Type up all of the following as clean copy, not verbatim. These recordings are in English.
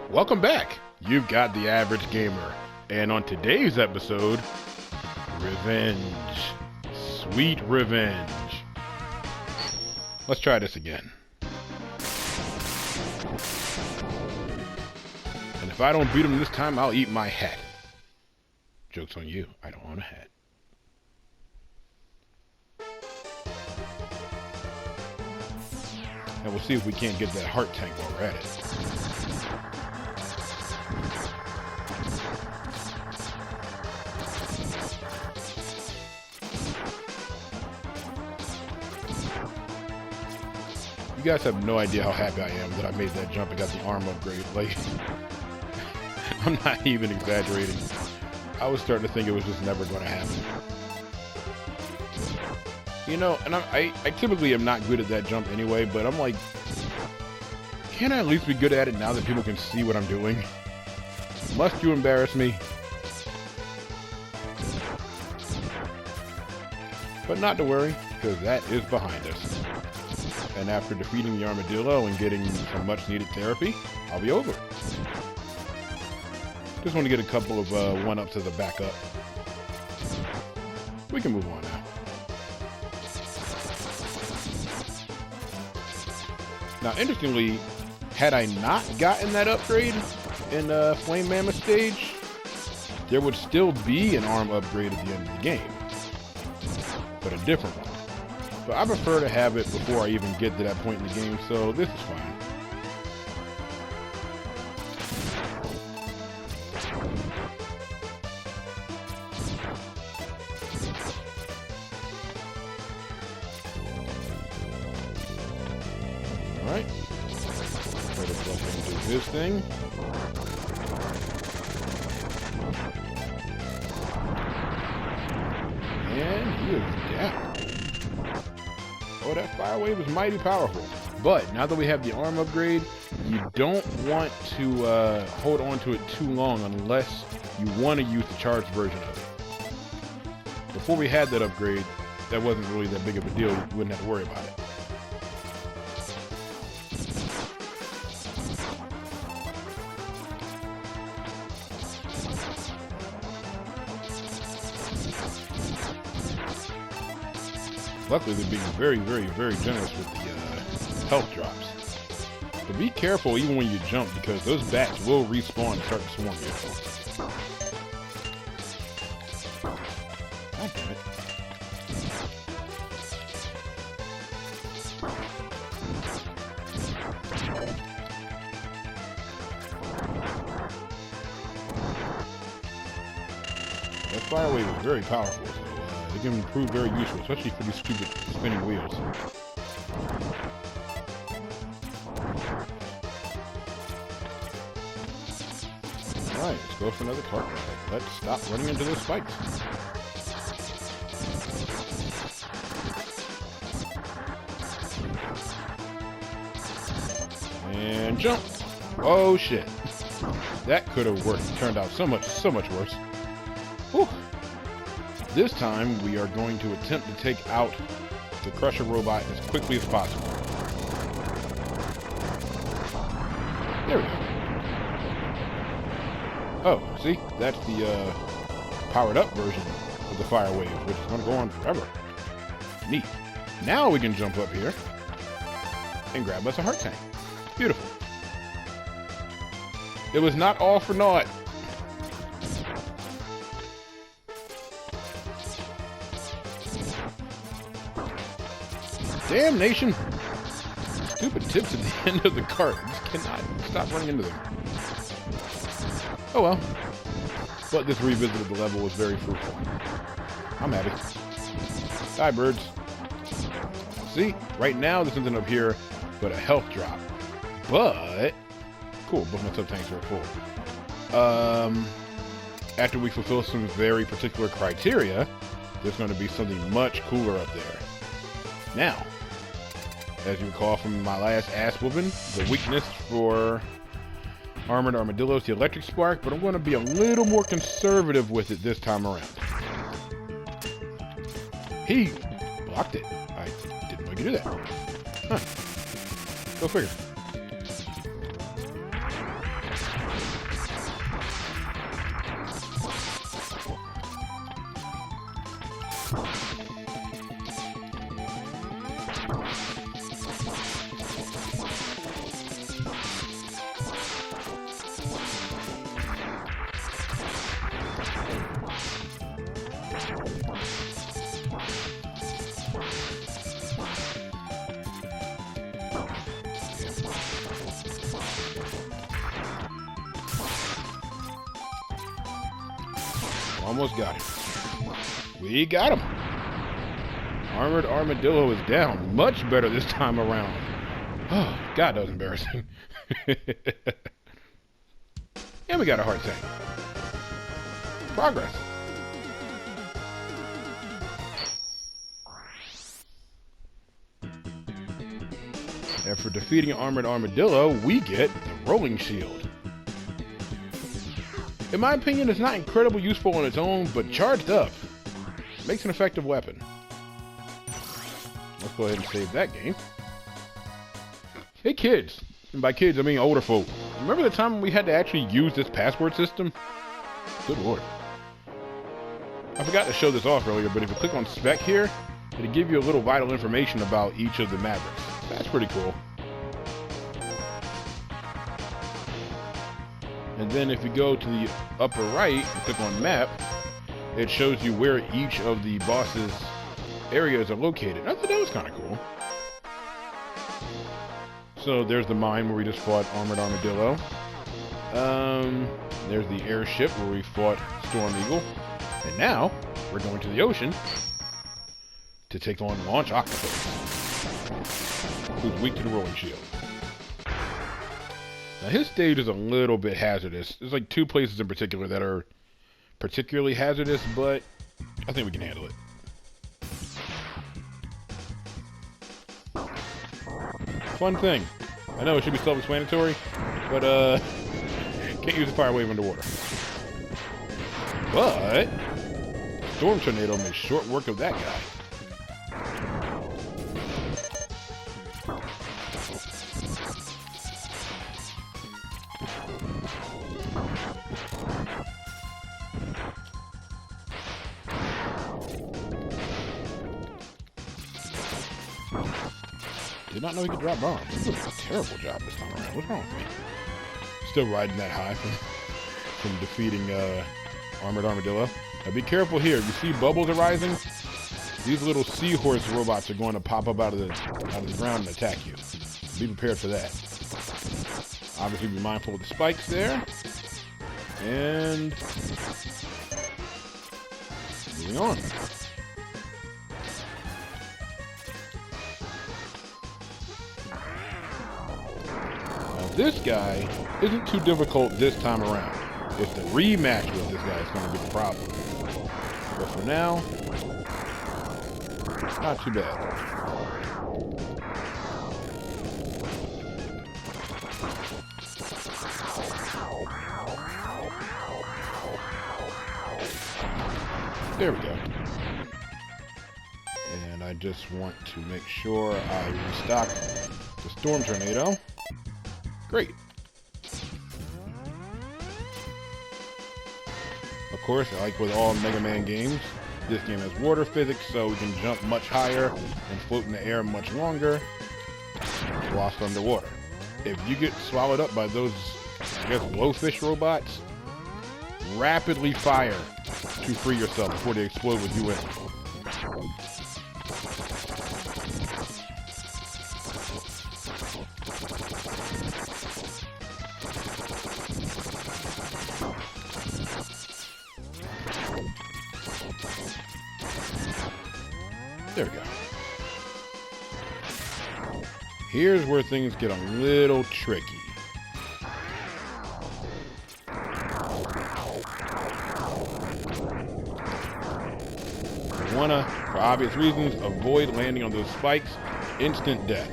Welcome back. You've got the average gamer. And on today's episode, revenge. Sweet revenge. Let's try this again. And if I don't beat him this time, I'll eat my hat. Joke's on you. I don't want a hat. And we'll see if we can't get that heart tank while we're at it. You guys have no idea how happy I am that I made that jump and got the arm upgrade. Like, I'm not even exaggerating. I was starting to think it was just never going to happen. You know, and I typically am not good at that jump anyway, but I'm like, can't I at least be good at it now that people can see what I'm doing? Must you embarrass me? But not to worry, because that is behind us. And after defeating the armadillo and getting some much needed therapy, I'll be over. Just want to get a couple of one-ups as a backup. We can move on now. Now, interestingly, had I not gotten that upgrade in Flame Mammoth stage, there would still be an arm upgrade at the end of the game, but a different one. But I prefer to have it before I even get to that point in the game, so this is fine. Alright. Try to plug into this thing. And he is down. Oh, that fire wave is mighty powerful. But now that we have the arm upgrade, you don't want to hold on to it too long unless you want to use the charged version of it. Before we had that upgrade, that wasn't really that big of a deal. You wouldn't have to worry about it. Luckily, they're being very, very, very generous with the health drops. But be careful even when you jump, because those bats will respawn and start to swarm you. God damn it. That fire wave is very powerful. It can prove very useful, especially for these stupid spinning wheels. Alright, let's go for another cart ride. Let's stop running into those spikes. And jump! Oh shit. That could have worked. Turned out so much worse. Whew. This time, we are going to attempt to take out the Crusher robot as quickly as possible. There we go. Oh, see? That's the powered up version of the fire wave, which is going to go on forever. Neat. Now we can jump up here and grab us a heart tank. Beautiful. It was not all for naught. Damnation! Stupid tips at the end of the cart. You just cannot stop running into them. Oh well. But this revisit of the level was very fruitful. I'm happy. Die, birds. See? Right now, there's something up here, but a health drop. But... Cool, both my sub-tanks are at full. After we fulfill some very particular criteria, there's going to be something much cooler up there. Now, as you recall from my last ass whooping, the weakness for Armored Armadillo is the electric spark, but I'm going to be a little more conservative with it this time around. He blocked it. I didn't know you could do that. Huh. Go figure. Almost got him. We got him. Armored Armadillo is down. Much better this time around. Oh, God, that was embarrassing. And we got a heart tank. Progress. After defeating Armored Armadillo, we get the rolling shield. In my opinion, it's not incredibly useful on its own, but charged up, makes an effective weapon. Let's go ahead and save that game. Hey kids, and by kids I mean older folk, remember the time when we had to actually use this password system? Good lord. I forgot to show this off earlier, but if you click on spec here, it'll give you a little vital information about each of the Mavericks. That's pretty cool. And then if you go to the upper right and click on map, it shows you where each of the boss's areas are located. I thought that was kind of cool. So there's the mine where we just fought Armored Armadillo. There's the airship where we fought Storm Eagle. And now we're going to the ocean to take on Launch Octopus, who's weak to the rolling shield. Now his stage is a little bit hazardous. There's like 2 places in particular that are particularly hazardous, but I think we can handle it. Fun thing. I know it should be self-explanatory, but can't use a fire wave underwater. But Storm Tornado makes short work of that guy. Did not know he could drop bombs. He did a terrible job this time around. What's wrong with me? Still riding that high from defeating Armored Armadillo. Now be careful here. You see bubbles arising? These little seahorse robots are going to pop up out of the ground and attack you. Be prepared for that. Obviously be mindful of the spikes there. And moving on. This guy isn't too difficult this time around. It's the rematch with this guy that's going to be the problem. But for now, not too bad. There we go. And I just want to make sure I restock the Storm Tornado. Great. Of course, like with all Mega Man games, this game has water physics, so we can jump much higher and float in the air much longer whilst underwater. If you get swallowed up by those, I guess, blowfish robots, rapidly fire to free yourself before they explode with you in. There we go. Here's where things get a little tricky. You wanna, for obvious reasons, avoid landing on those spikes. Instant death.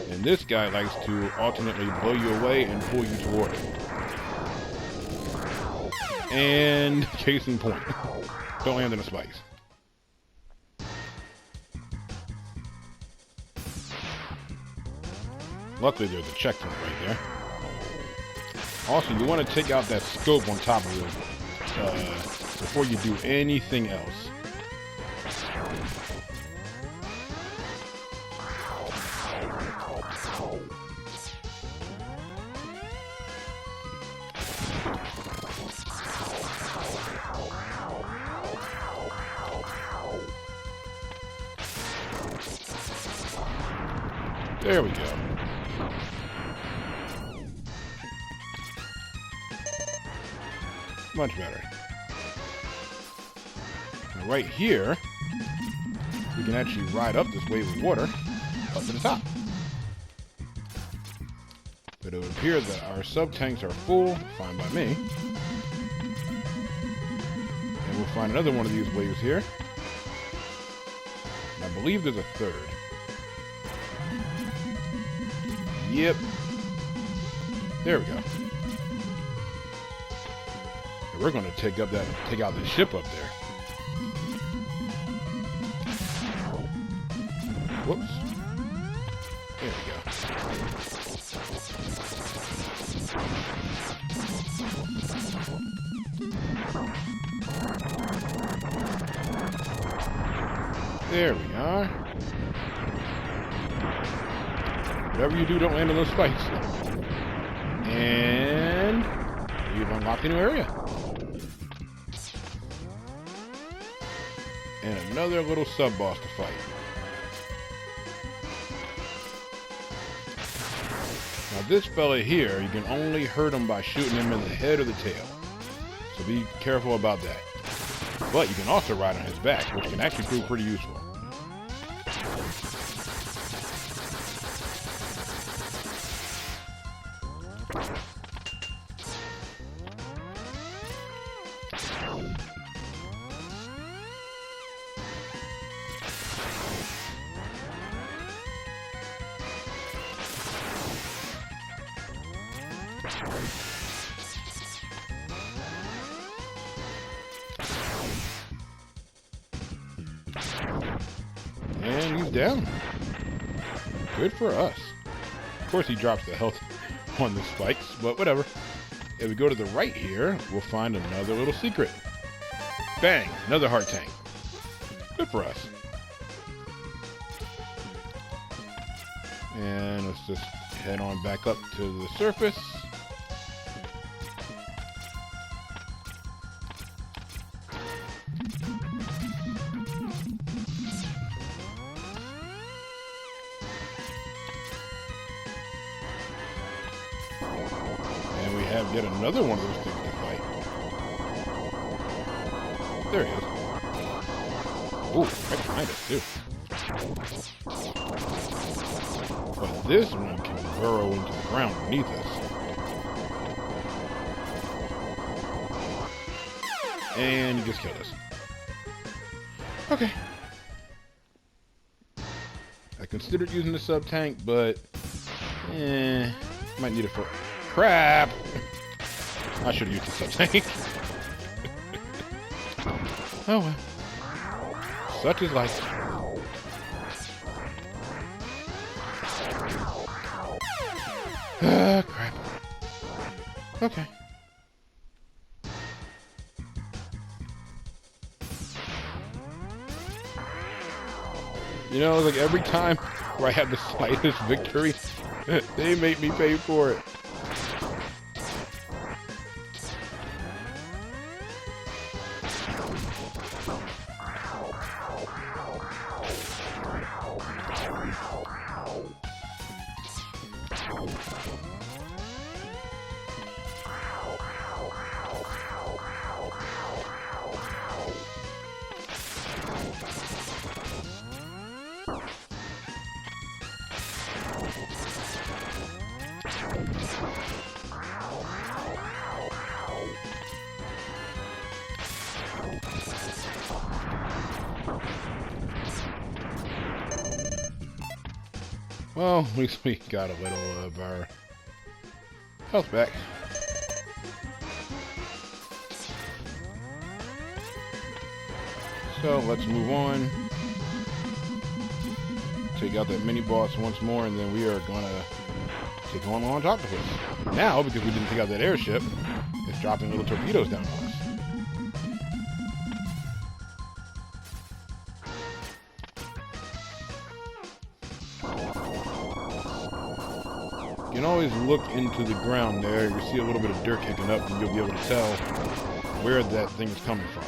And this guy likes to alternately blow you away and pull you toward it. And case in point. Don't land on the spikes. Luckily, there's a checkpoint right there. Also, you want to take out that scope on top of it before you do anything else. There we go. Much better. And right here, we can actually ride up this wave of water up to the top. But it would appear that our sub-tanks are full, fine by me. And we'll find another one of these waves here. And I believe there's a third. Yep. There we go. And we're going to take out the ship up there. Whoops. There we go. There we are. Whatever you do, don't land on those spikes. And you've unlocked a new area. And another little sub-boss to fight. Now this fella here, you can only hurt him by shooting him in the head or the tail. So be careful about that. But you can also ride on his back, which can actually prove pretty useful. And he's down. Good for us. Of course he drops the health on the spikes, but whatever. If we go to the right here, we'll find another little secret. Bang! Another heart tank. Good for us. And let's just head on back up to the surface. And we have yet another one of those things to fight. There he is. Ooh, right behind us too. But this one can burrow into the ground beneath us. And he just killed us. Okay. I considered using the sub-tank, but might need it for crap. I should have used the sub-tank. Oh well. Such is life. Crap. Okay. You know, like every time where I had the slightest victory, they make me pay for it. Well, at least we got a little of our health back. So let's move on. Take out that mini boss once more, and then we are gonna take on top of it. Now, because we didn't take out that airship, it's dropping little torpedoes down on us. You can always look into the ground there. You see a little bit of dirt kicking up, and you'll be able to tell where that thing is coming from.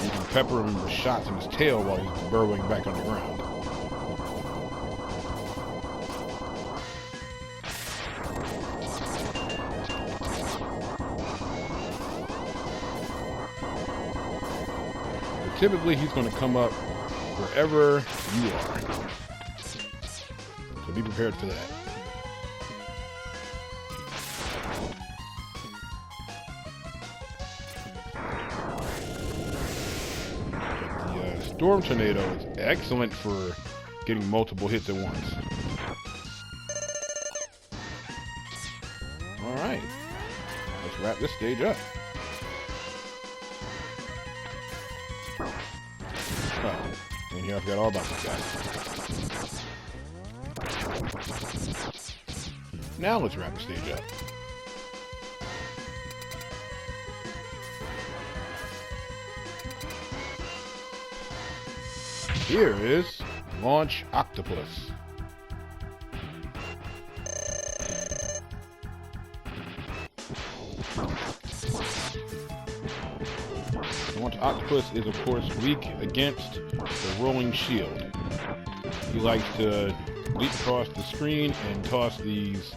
You can pepper him with shots in his tail while he's burrowing back underground. typically he's going to come up wherever you are. So be prepared for that. But the Storm Tornado is excellent for getting multiple hits at once. Alright, let's wrap this stage up. Oh, and here I forgot all about this guy. Now let's wrap the stage up. Here is Launch Octopus. Launch Octopus is, of course, weak against the rolling shield. He likes to leap across the screen and toss these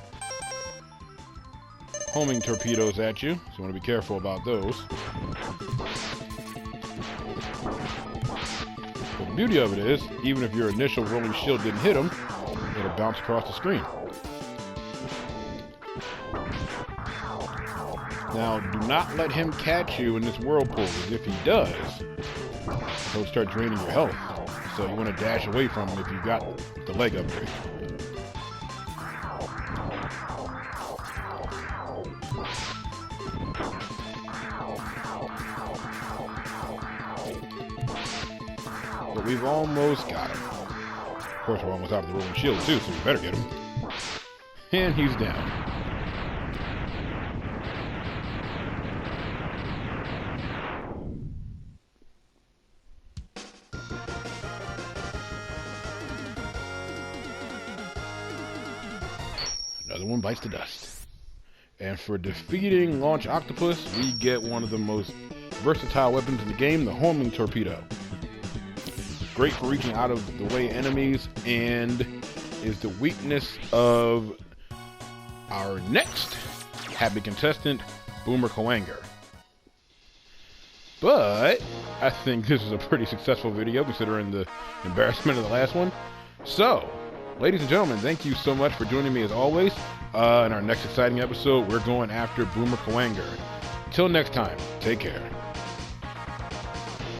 homing torpedoes at you, so you want to be careful about those. But the beauty of it is, even if your initial rolling shield didn't hit him, it'll bounce across the screen. Now, do not let him catch you in this whirlpool, because if he does, he'll start draining your health. So you want to dash away from him if you've got the leg upgrade. But we've almost got him. Of course, we're almost out of the rolling shield too, so we better get him. And he's down. Another one bites the dust. And for defeating Launch Octopus, we get one of the most versatile weapons in the game, the Homing Torpedo. Great for reaching out of the way enemies, and is the weakness of our next happy contestant, Boomer Coanger. But I think this is a pretty successful video considering the embarrassment of the last one. So, ladies and gentlemen, thank you so much for joining me as always. In our next exciting episode, we're going after Boomer Coanger. Till next time, take care.